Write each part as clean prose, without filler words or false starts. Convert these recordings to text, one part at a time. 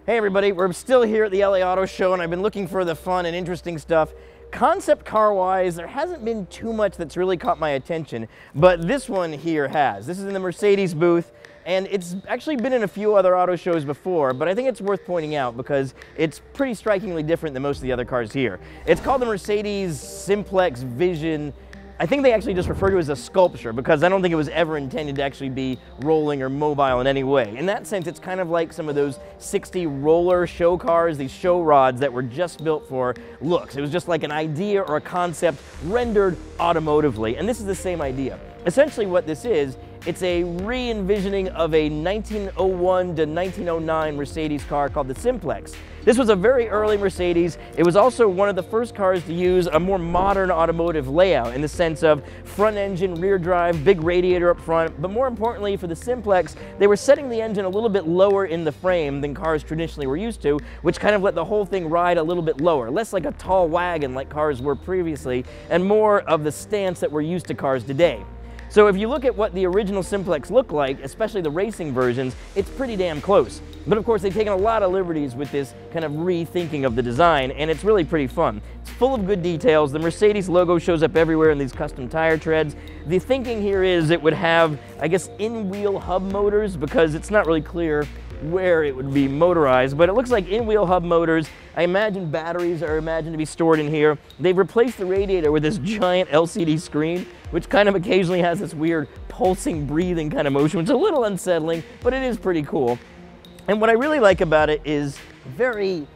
Hey everybody, we're still here at the LA Auto Show and I've been looking for the fun and interesting stuff. Concept car-wise, there hasn't been too much that's really caught my attention, but this one here has. This is in the Mercedes booth, and it's actually been in a few other auto shows before, but I think it's worth pointing out because it's pretty strikingly different than most of the other cars here. It's called the Mercedes Simplex Vision. I think they actually just refer to it as a sculpture because I don't think it was ever intended to actually be rolling or mobile in any way. In that sense, it's kind of like some of those 60 roller show cars, these show rods that were just built for looks. It was just like an idea or a concept rendered automotively, and this is the same idea. Essentially what this is, it's a re-envisioning of a 1901 to 1909 Mercedes car called the Simplex. This was a very early Mercedes. It was also one of the first cars to use a more modern automotive layout in the sense of front engine, rear drive, big radiator up front, but more importantly for the Simplex, they were setting the engine a little bit lower in the frame than cars traditionally were used to, which kind of let the whole thing ride a little bit lower, less like a tall wagon like cars were previously, and more of the stance that we're used to cars today. So if you look at what the original Simplex looked like, especially the racing versions, it's pretty damn close. But of course they've taken a lot of liberties with this kind of rethinking of the design, and it's really pretty fun. It's full of good details. The Mercedes logo shows up everywhere in these custom tire treads. The thinking here is it would have, I guess, in-wheel hub motors because it's not really clear where it would be motorized, but it looks like in-wheel hub motors. I imagine batteries are imagined to be stored in here. They've replaced the radiator with this giant LCD screen, which kind of occasionally has this weird pulsing, breathing kind of motion, which is a little unsettling, but it is pretty cool. And what I really like about it is very,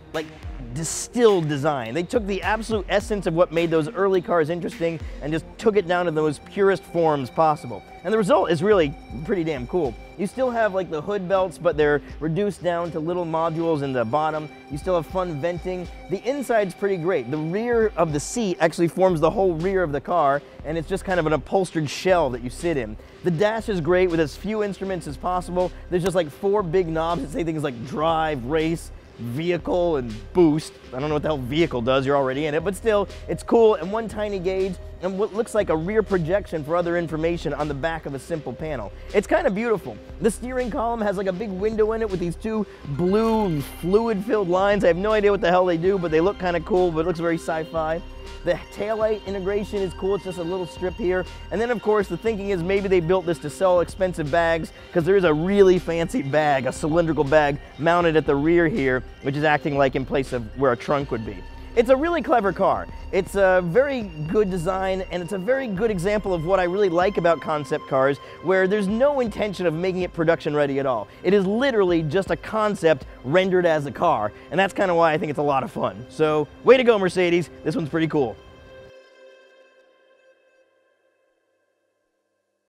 distilled design. They took the absolute essence of what made those early cars interesting and just took it down to the most purest forms possible. And the result is really pretty damn cool. You still have the hood belts, but they're reduced down to little modules in the bottom. You still have fun venting. The inside's pretty great. The rear of the seat actually forms the whole rear of the car, and it's just kind of an upholstered shell that you sit in. The dash is great with as few instruments as possible. There's just 4 big knobs that say things like drive, race, vehicle, and boost. I don't know what the hell vehicle does, you're already in it, but still, it's cool, and one tiny gauge, and what looks like a rear projection for other information on the back of a simple panel. It's kind of beautiful. The steering column has a big window in it with these 2 blue fluid-filled lines. I have no idea what the hell they do, but they look kind of cool, but it looks very sci-fi. The taillight integration is cool, it's just a little strip here. And then of course the thinking is maybe they built this to sell expensive bags because there is a really fancy bag, a cylindrical bag mounted at the rear here, which is acting like in place of where a trunk would be. It's a really clever car. It's a very good design, and it's a very good example of what I really like about concept cars, where there's no intention of making it production ready at all. It is literally just a concept rendered as a car, and that's kind of why I think it's a lot of fun. So, way to go, Mercedes. This one's pretty cool.